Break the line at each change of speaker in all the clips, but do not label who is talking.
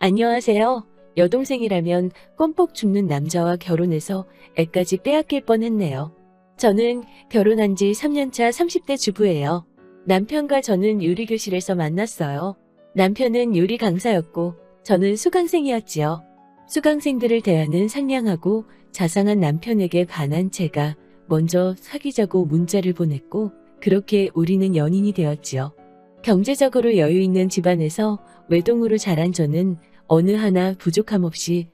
안녕하세요. 여동생이라면 껌뻑 죽는 남자와 결혼해서 애까지 빼앗길 뻔했네요. 저는 결혼한 지 3년차 30대 주부예요. 남편과 저는 요리교실에서 만났어요. 남편은 요리 강사였고 저는 수강생이었지요. 수강생들을 대하는 상냥하고 자상한 남편에게 반한 제가 먼저 사귀자고 문자를 보냈고 그렇게 우리는 연인이 되었지요. 경제적으로 여유 있는 집안에서 외동으로 자란 저는 어느 하나 부족함 없이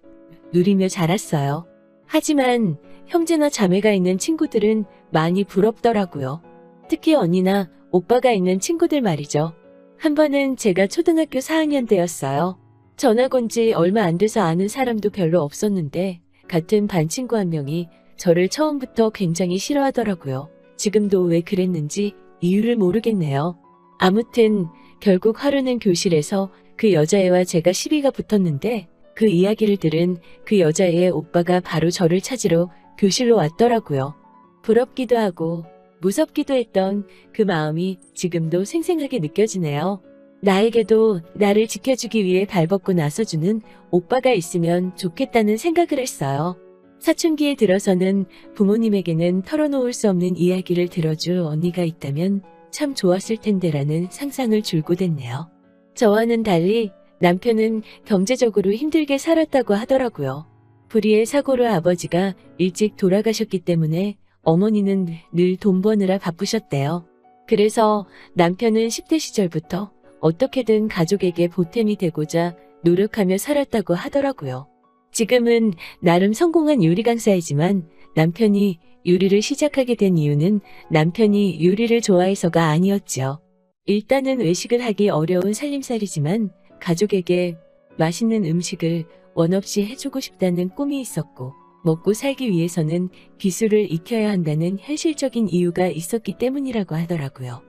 누리며 자랐어요. 하지만 형제나 자매가 있는 친구들은 많이 부럽더라고요. 특히 언니나 오빠가 있는 친구들 말이죠. 한 번은 제가 초등학교 4학년 때였어요. 전학 온 지 얼마 안 돼서 아는 사람도 별로 없었는데 같은 반 친구 한 명이 저를 처음부터 굉장히 싫어하더라고요. 지금도 왜 그랬는지 이유를 모르겠네요. 아무튼 결국 하루는 교실에서 그 여자애와 제가 시비가 붙었는데 그 이야기를 들은 그 여자애의 오빠가 바로 저를 찾으러 교실로 왔더라고요. 부럽기도 하고 무섭기도 했던 그 마음이 지금도 생생하게 느껴지네요. 나에게도 나를 지켜주기 위해 발벗고 나서주는 오빠가 있으면 좋겠다는 생각을 했어요. 사춘기에 들어서는 부모님에게는 털어놓을 수 없는 이야기를 들어줄 언니가 있다면 참 좋았을 텐데라는 상상을 줄곧 했네요. 저와는 달리 남편은 경제적으로 힘들게 살았다고 하더라고요. 불의의 사고로 아버지가 일찍 돌아가셨기 때문에 어머니는 늘 돈 버느라 바쁘셨대요. 그래서 남편은 10대 시절부터 어떻게든 가족에게 보탬이 되고자 노력하며 살았다고 하더라고요. 지금은 나름 성공한 요리 강사이지만 남편이 요리를 시작하게 된 이유는 남편이 요리를 좋아해서가 아니었지요. 일단은 외식을 하기 어려운 살림살이지만 가족에게 맛있는 음식을 원 없이 해주고 싶다는 꿈이 있었고 먹고 살기 위해서는 기술을 익혀야 한다는 현실적인 이유가 있었기 때문이라고 하더라고요.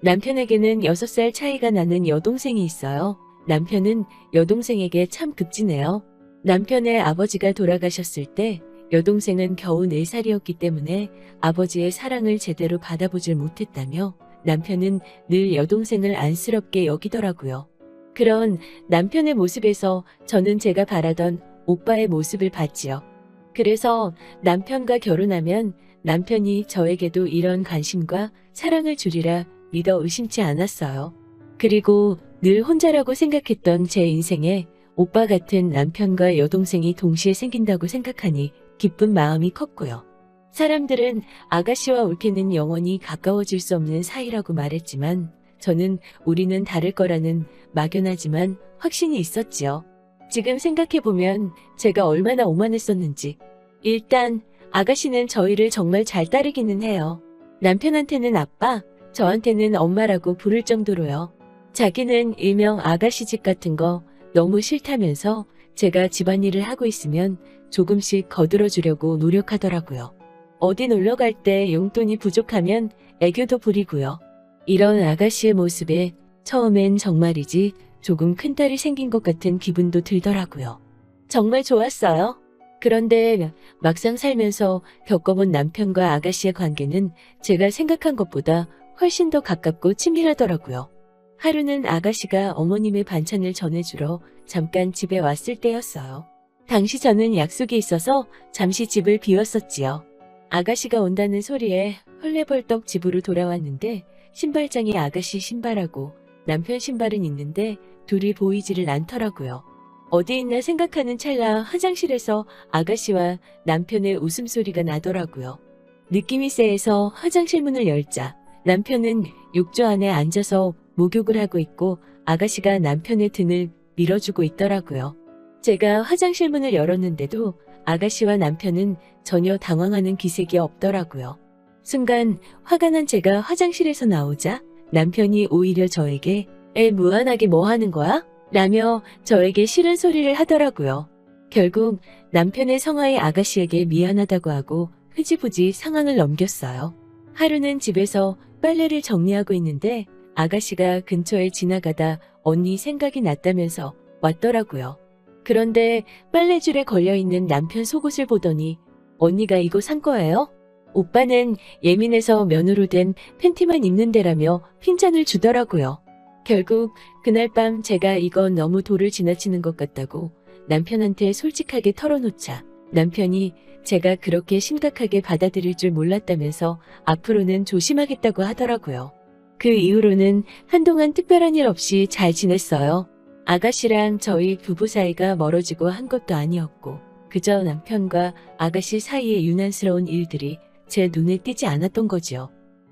남편에게는 6살 차이가 나는 여동생이 있어요. 남편은 여동생에게 참 급지네요. 남편의 아버지가 돌아가셨을 때 여동생은 겨우 4살이었기 때문에 아버지의 사랑을 제대로 받아보질 못했다며 남편은 늘 여동생을 안쓰럽게 여기더라고요. 그런 남편의 모습에서 저는 제가 바라던 오빠의 모습을 봤지요. 그래서 남편과 결혼하면 남편이 저에게도 이런 관심과 사랑을 주리라 믿어 의심치 않았어요. 그리고 늘 혼자라고 생각했던 제 인생에 오빠 같은 남편과 여동생이 동시에 생긴다고 생각하니 기쁜 마음이 컸고요. 사람들은 아가씨와 올케는 영원히 가까워질 수 없는 사이라고 말했지만 저는 우리는 다를 거라는 막연하지만 확신이 있었지요. 지금 생각해보면 제가 얼마나 오만했었는지. 일단 아가씨는 저희를 정말 잘 따르기는 해요. 남편한테는 아빠, 저한테는 엄마라고 부를 정도로요. 자기는 일명 아가씨 집 같은 거 너무 싫다면서 제가 집안일을 하고 있으면 조금씩 거들어주려고 노력하더라고요. 어디 놀러 갈 때 용돈이 부족하면 애교도 부리고요. 이런 아가씨의 모습에 처음엔 정말이지 조금 큰딸이 생긴 것 같은 기분도 들더라고요. 정말 좋았어요. 그런데 막상 살면서 겪어본 남편과 아가씨의 관계는 제가 생각한 것보다 훨씬 더 가깝고 친밀하더라고요. 하루는 아가씨가 어머님의 반찬을 전해주러 잠깐 집에 왔을 때였어요. 당시 저는 약속이 있어서 잠시 집을 비웠었지요. 아가씨가 온다는 소리에 헐레벌떡 집으로 돌아왔는데 신발장에 아가씨 신발하고 남편 신발은 있는데 둘이 보이지를 않더라고요. 어디 있나 생각하는 찰나 화장실에서 아가씨와 남편의 웃음소리가 나더라고요. 느낌이 쎄해서 화장실 문을 열자 남편은 욕조 안에 앉아서 목욕을 하고 있고 아가씨가 남편의 등을 밀어주고 있더라고요. 제가 화장실 문을 열었는데도 아가씨와 남편은 전혀 당황하는 기색이 없더라고요. 순간 화가 난 제가 화장실에서 나오자 남편이 오히려 저에게 애 무한하게 뭐 하는 거야? 라며 저에게 싫은 소리를 하더라고요. 결국 남편의 성화의 아가씨에게 미안하다고 하고 흐지부지 상황을 넘겼어요. 하루는 집에서 빨래를 정리하고 있는데 아가씨가 근처에 지나가다 언니 생각이 났다면서 왔더라고요. 그런데 빨래줄에 걸려있는 남편 속옷을 보더니 언니가 이거 산 거예요? 오빠는 예민해서 면으로 된 팬티만 입는데라며 핀잔을 주더라고요. 결국 그날 밤 제가 이건 너무 도를 지나치는 것 같다고 남편한테 솔직하게 털어놓자 남편이 제가 그렇게 심각하게 받아들일 줄 몰랐다면서 앞으로는 조심하겠다고 하더라고요. 그 이후로는 한동안 특별한 일 없이 잘 지냈어요. 아가씨랑 저희 부부 사이가 멀어지고 한 것도 아니었고 그저 남편과 아가씨 사이의 유난스러운 일들이 제 눈에 띄지 않았던 거지요.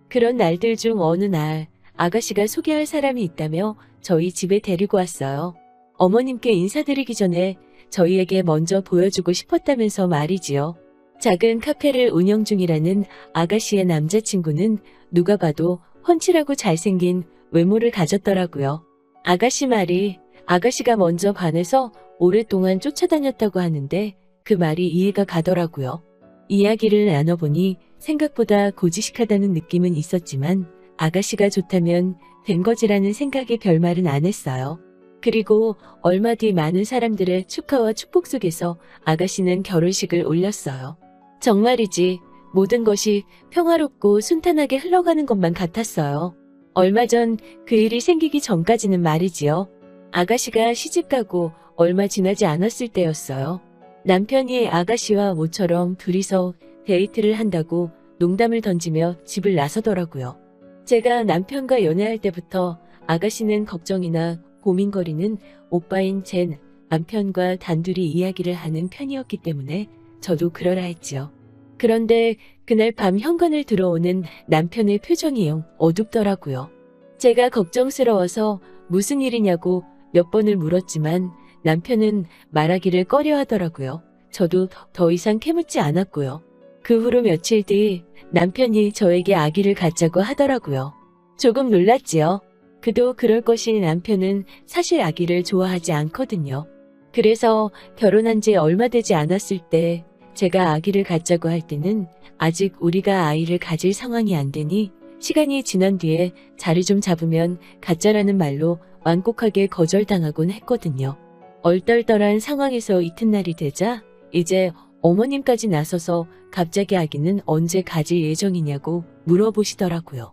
그런 날들 중 어느 날 아가씨가 소개할 사람이 있다며 저희 집에 데리고 왔어요. 어머님께 인사드리기 전에 저희에게 먼저 보여주고 싶었다면서 말이지요. 작은 카페를 운영 중이라는 아가씨의 남자친구는 누가 봐도 훤칠하고 잘생긴 외모를 가졌더라고요. 아가씨 말이 아가씨가 먼저 반해서 오랫동안 쫓아다녔다고 하는데 그 말이 이해가 가더라고요. 이야기를 나눠보니 생각보다 고지식하다는 느낌은 있었지만 아가씨가 좋다면 된 거지라는 생각에 별말은 안 했어요. 그리고 얼마 뒤 많은 사람들의 축하와 축복 속에서 아가씨는 결혼식을 올렸어요. 정말이지 모든 것이 평화롭고 순탄하게 흘러가는 것만 같았어요. 얼마 전 그 일이 생기기 전까지는 말이지요. 아가씨가 시집가고 얼마 지나지 않았을 때였어요. 남편이 아가씨와 모처럼 둘이서 데이트를 한다고 농담을 던지며 집을 나서더라고요. 제가 남편과 연애할 때부터 아가씨는 걱정이나 고민거리는 오빠인 제 남편과 단둘이 이야기를 하는 편이었기 때문에 저도 그러라 했지요. 그런데 그날 밤 현관을 들어오는 남편의 표정이 영 어둡더라고요. 제가 걱정스러워서 무슨 일이냐고 몇 번을 물었지만 남편은 말하기를 꺼려하더라고요. 저도 더 이상 캐묻지 않았고요. 그 후로 며칠 뒤 남편이 저에게 아기를 갖자고 하더라고요. 조금 놀랐지요. 그도 그럴 것이 남편은 사실 아기를 좋아하지 않거든요. 그래서 결혼한 지 얼마 되지 않았을 때 제가 아기를 갖자고 할 때는 아직 우리가 아이를 가질 상황이 안 되니 시간이 지난 뒤에 자리 좀 잡으면 갖자라는 말로 완곡하게 거절당하곤 했거든요. 얼떨떨한 상황에서 이튿날이 되자 이제 어머님까지 나서서 갑자기 아기는 언제 가질 예정이냐고 물어보시더라고요.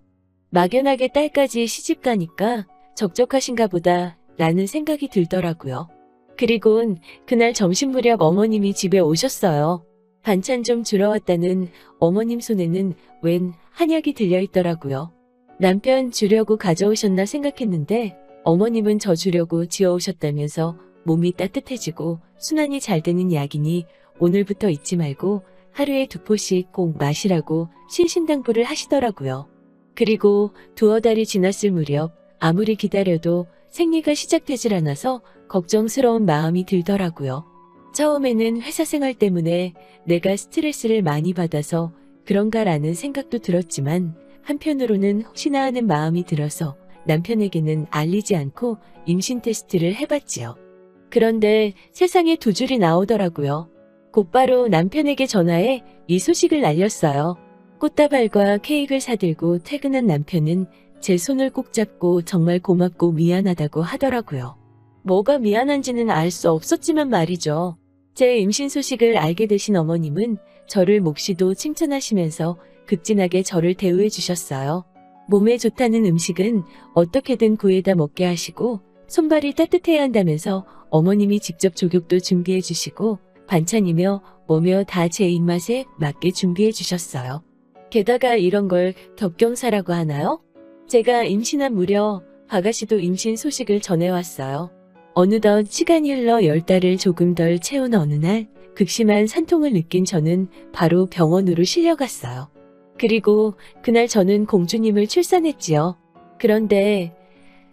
막연하게 딸까지 시집 가니까 적적하신가 보다 라는 생각이 들더라고요. 그리곤 그날 점심 무렵 어머님이 집에 오셨어요. 반찬 좀 주러 왔다는 어머님 손에는 웬 한약이 들려있더라고요. 남편 주려고 가져오셨나 생각했는데 어머님은 저 주려고 지어오셨다면서 몸이 따뜻해지고 순환이 잘 되는 약이니 오늘부터 잊지 말고 하루에 2포씩 꼭 마시라고 신신당부를 하시더라고요. 그리고 2달이 지났을 무렵 아무리 기다려도 생리가 시작되질 않아서 걱정스러운 마음이 들더라고요. 처음에는 회사 생활 때문에 내가 스트레스를 많이 받아서 그런가라는 생각도 들었지만 한편으로는 혹시나 하는 마음이 들어서 남편에게는 알리지 않고 임신 테스트를 해봤지요. 그런데 세상에 2줄이 나오더라고요. 곧바로 남편에게 전화해 이 소식을 알렸어요. 꽃다발과 케이크를 사들고 퇴근한 남편은 제 손을 꼭 잡고 정말 고맙고 미안하다고 하더라고요. 뭐가 미안한지는 알 수 없었지만 말이죠. 제 임신 소식을 알게 되신 어머님은 저를 몹시도 칭찬하시면서 극진하게 저를 대우해 주셨어요. 몸에 좋다는 음식은 어떻게든 구해다 먹게 하시고 손발이 따뜻해야 한다면서 어머님이 직접 조격도 준비해 주시고 반찬이며 뭐며 다 제 입맛에 맞게 준비해 주셨어요. 게다가 이런 걸 겹경사라고 하나요? 제가 임신한 무렵 아가씨도 임신 소식을 전해왔어요. 어느덧 시간이 흘러 10달을 조금 덜 채운 어느 날 극심한 산통을 느낀 저는 바로 병원으로 실려갔어요. 그리고 그날 저는 공주님을 출산했지요. 그런데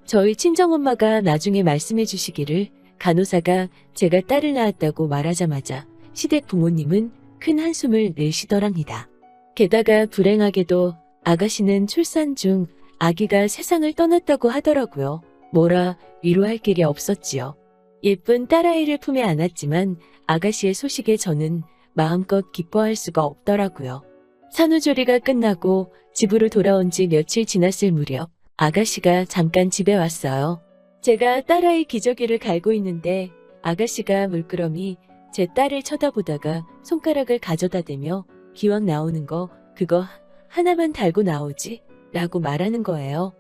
저희 친정엄마가 나중에 말씀해 주시기를 간호사가 제가 딸을 낳았다고 말하자마자 시댁 부모님은 큰 한숨을 내쉬더랍니다. 게다가 불행하게도 아가씨는 출산 중 아기가 세상을 떠났다고 하더라고요. 뭐라 위로할 길이 없었지요. 예쁜 딸아이를 품에 안았지만 아가씨의 소식에 저는 마음껏 기뻐할 수가 없더라고요. 산후조리가 끝나고 집으로 돌아온 지 며칠 지났을 무렵 아가씨가 잠깐 집에 왔어요. 제가 딸아이 기저귀를 갈고 있는데 아가씨가 물끄러미 제 딸을 쳐다보다가 손가락을 가져다 대며 기왕 나오는 거 그거 하나만 달고 나오지? 라고 말하는 거예요.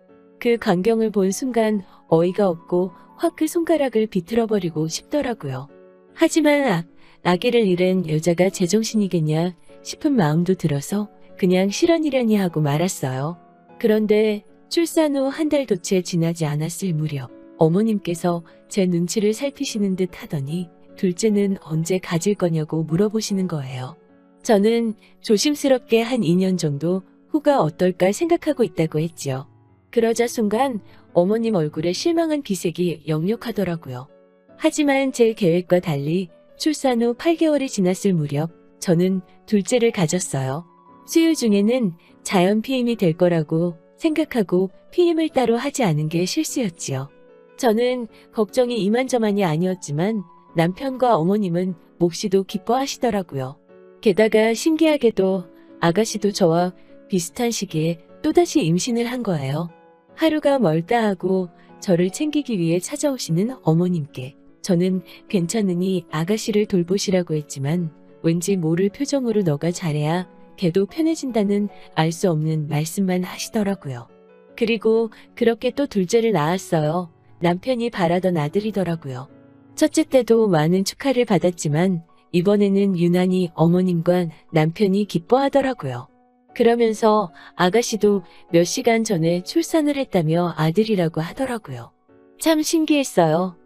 그 광경을 본 순간 어이가 없고 확 그 손가락을 비틀어버리고 싶더라고요. 하지만 아기를 잃은 여자가 제정신이겠냐 싶은 마음도 들어서 그냥 실언이려니 하고 말았어요. 그런데 출산 후 한 달도 채 지나지 않았을 무렵 어머님께서 제 눈치를 살피시는 듯 하더니 둘째는 언제 가질 거냐고 물어보시는 거예요. 저는 조심스럽게 한 2년 정도 후가 어떨까 생각하고 있다고 했지요. 그러자 순간 어머님 얼굴에 실망한 기색이 역력하더라고요. 하지만 제 계획과 달리 출산 후 8개월이 지났을 무렵 저는 둘째를 가졌어요. 수유 중에는 자연 피임이 될 거라고 생각하고 피임을 따로 하지 않은 게 실수였지요. 저는 걱정이 이만저만이 아니었지만 남편과 어머님은 몹시도 기뻐하시더라고요. 게다가 신기하게도 아가씨도 저와 비슷한 시기에 또다시 임신을 한 거예요. 하루가 멀다 하고 저를 챙기기 위해 찾아오시는 어머님께 저는 괜찮으니 아가씨를 돌보시라고 했지만 왠지 모를 표정으로 너가 잘해야 걔도 편해진다는 알 수 없는 말씀만 하시더라고요. 그리고 그렇게 또 둘째를 낳았어요. 남편이 바라던 아들이더라고요. 첫째 때도 많은 축하를 받았지만 이번에는 유난히 어머님과 남편이 기뻐하더라고요. 그러면서 아가씨도 몇 시간 전에 출산을 했다며 아들이라고 하더라고요. 참 신기했어요.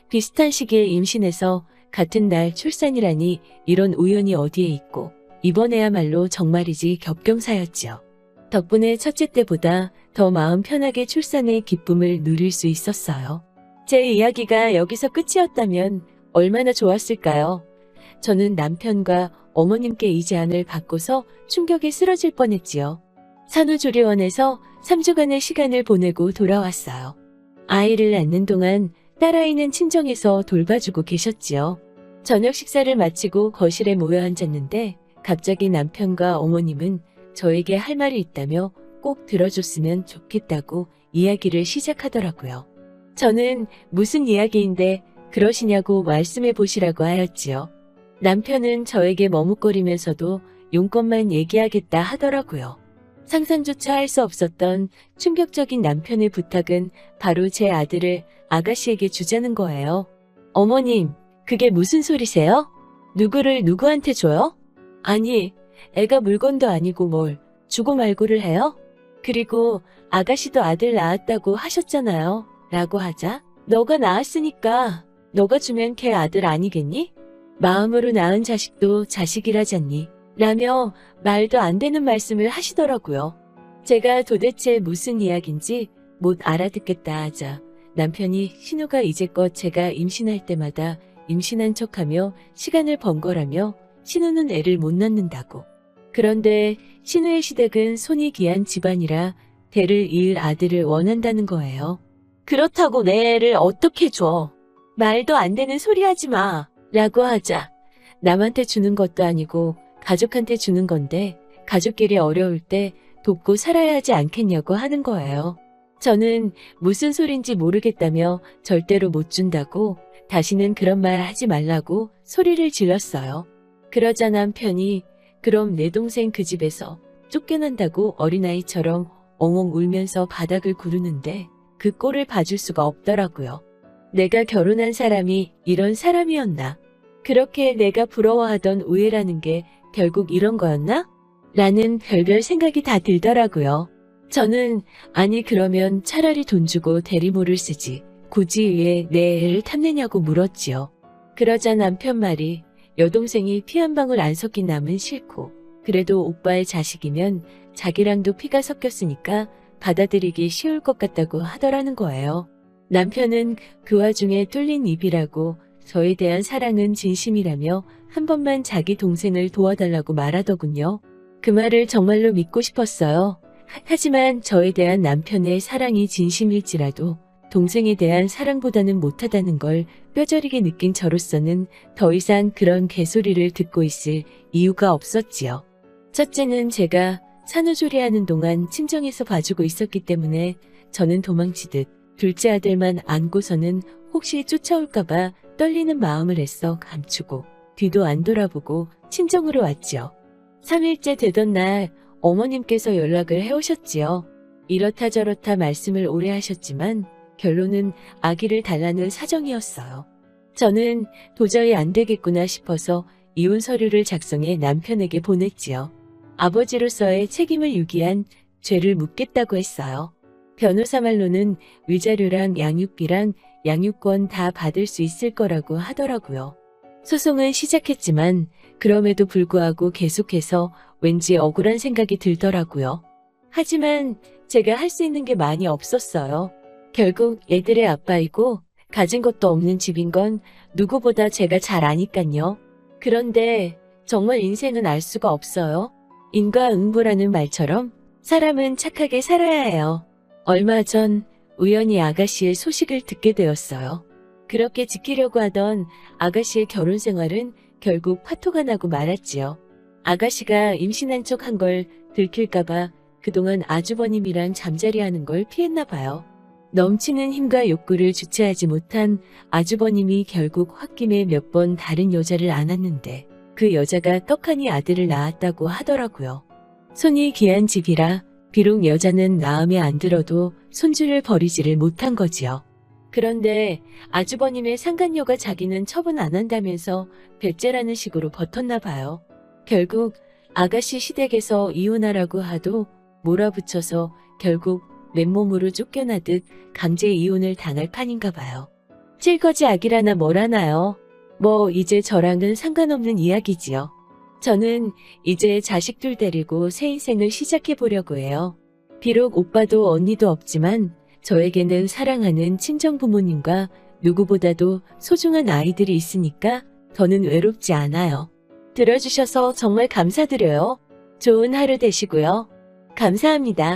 비슷한 시기에 임신해서 같은 날 출산이라니 이런 우연이 어디에 있고 이번에야말로 정말이지 겹경사였지요. 덕분에 첫째 때보다 더 마음 편하게 출산의 기쁨을 누릴 수 있었어요. 제 이야기가 여기서 끝이었다면 얼마나 좋았을까요? 저는 남편과 어머님께 이 제안을 받고서 충격에 쓰러질 뻔했지요. 산후조리원에서 3주간의 시간을 보내고 돌아왔어요. 아이를 낳는 동안 딸아이는 친정에서 돌봐주고 계셨지요. 저녁 식사를 마치고 거실에 모여 앉았는데 갑자기 남편과 어머님은 저에게 할 말이 있다며 꼭 들어줬으면 좋겠다고 이야기를 시작하더라고요. 저는 무슨 이야기인데 그러시냐고 말씀해 보시라고 하였지요. 남편은 저에게 머뭇거리면서도 용건만 얘기하겠다 하더라고요. 상상조차 할 수 없었던 충격적인 남편의 부탁은 바로 제 아들을 아가씨에게 주자는 거예요. 어머님, 그게 무슨 소리세요? 누구를 누구한테 줘요? 아니, 애가 물건도 아니고 뭘 주고 말고를 해요? 그리고 아가씨도 아들 낳았다고 하셨잖아요. 라고 하자 너가 낳았으니까 너가 주면 걔 아들 아니겠니? 마음으로 낳은 자식도 자식이라잖니? 라며 말도 안 되는 말씀을 하시더라고요. 제가 도대체 무슨 이야기인지 못 알아듣겠다 하자 남편이 신우가 이제껏 제가 임신할 때마다 임신한 척하며 시간을 번 거라며 신우는 애를 못 낳는다고. 그런데 신우의 시댁은 손이 귀한 집안이라 대를 이을 아들을 원한다는 거예요. 그렇다고 내 애를 어떻게 줘? 말도 안 되는 소리 하지 마. 라고 하자 남한테 주는 것도 아니고 가족한테 주는 건데 가족끼리 어려울 때 돕고 살아야 하지 않겠냐고 하는 거예요. 저는 무슨 소린지 모르겠다며 절대로 못 준다고 다시는 그런 말 하지 말라고 소리를 질렀어요. 그러자 남편이 그럼 내 동생 그 집에서 쫓겨난다고 어린아이처럼 엉엉 울면서 바닥을 구르는데 그 꼴을 봐줄 수가 없더라고요. 내가 결혼한 사람이 이런 사람이었나? 그렇게 내가 부러워하던 우애라는 게 결국 이런 거였나? 라는 별별 생각이 다 들더라고요. 저는 아니 그러면 차라리 돈 주고 대리모를 쓰지 굳이 왜 내 애를 탐내냐고 물었지요. 그러자 남편 말이 여동생이 피 한 방울 안 섞인 남은 싫고 그래도 오빠의 자식이면 자기랑도 피가 섞였으니까 받아들이기 쉬울 것 같다고 하더라는 거예요. 남편은 그 와중에 뚫린 입이라고 저에 대한 사랑은 진심이라며 한 번만 자기 동생을 도와달라고 말하더군요. 그 말을 정말로 믿고 싶었어요. 하지만 저에 대한 남편의 사랑이 진심일지라도 동생에 대한 사랑보다는 못하다는 걸 뼈저리게 느낀 저로서는 더 이상 그런 개소리를 듣고 있을 이유가 없었지요. 첫째는 제가 산후조리하는 동안 친정에서 봐주고 있었기 때문에 저는 도망치듯 둘째 아들만 안고서는 혹시 쫓아올까봐 떨리는 마음을 애써 감추고 뒤도 안 돌아보고 친정으로 왔지요. 3일째 되던 날 어머님께서 연락을 해오셨지요. 이렇다 저렇다 말씀을 오래 하셨지만 결론은 아기를 달라는 사정이었어요. 저는 도저히 안 되겠구나 싶어서 이혼 서류를 작성해 남편에게 보냈지요. 아버지로서의 책임을 유기한 죄를 묻겠다고 했어요. 변호사 말로는 위자료랑 양육비랑 양육권 다 받을 수 있을 거라고 하더라고요. 소송은 시작했지만 그럼에도 불구하고 계속해서 왠지 억울한 생각이 들더라고요. 하지만 제가 할 수 있는 게 많이 없었어요. 결국 애들의 아빠이고 가진 것도 없는 집인 건 누구보다 제가 잘 아니깐요. 그런데 정말 인생은 알 수가 없어요. 인과응보라는 말처럼 사람은 착하게 살아야 해요. 얼마 전 우연히 아가씨의 소식을 듣게 되었어요. 그렇게 지키려고 하던 아가씨의 결혼 생활은 결국 파토가 나고 말았지요. 아가씨가 임신한 척 한 걸 들킬까봐 그동안 아주버님이랑 잠자리하는 걸 피했나 봐요. 넘치는 힘과 욕구를 주체하지 못한 아주버님이 결국 홧김에 몇 번 다른 여자를 안았는데 그 여자가 떡하니 아들을 낳았다고 하더라고요. 손이 귀한 집이라 비록 여자는 마음에 안 들어도 손주를 버리지를 못한 거지요. 그런데 아주버님의 상간녀가 자기는 처분 안 한다면서 배째라는 식으로 버텼나 봐요. 결국 아가씨 시댁에서 이혼하라고 하도 몰아붙여서 결국 맨몸으로 쫓겨나듯 강제 이혼을 당할 판인가 봐요. 찔거지 아기라나 뭘 하나요? 뭐 이제 저랑은 상관없는 이야기지요. 저는 이제 자식들 데리고 새 인생을 시작해 보려고 해요. 비록 오빠도 언니도 없지만 저에게는 사랑하는 친정 부모님과 누구보다도 소중한 아이들이 있으니까 더는 외롭지 않아요. 들어주셔서 정말 감사드려요. 좋은 하루 되시고요. 감사합니다.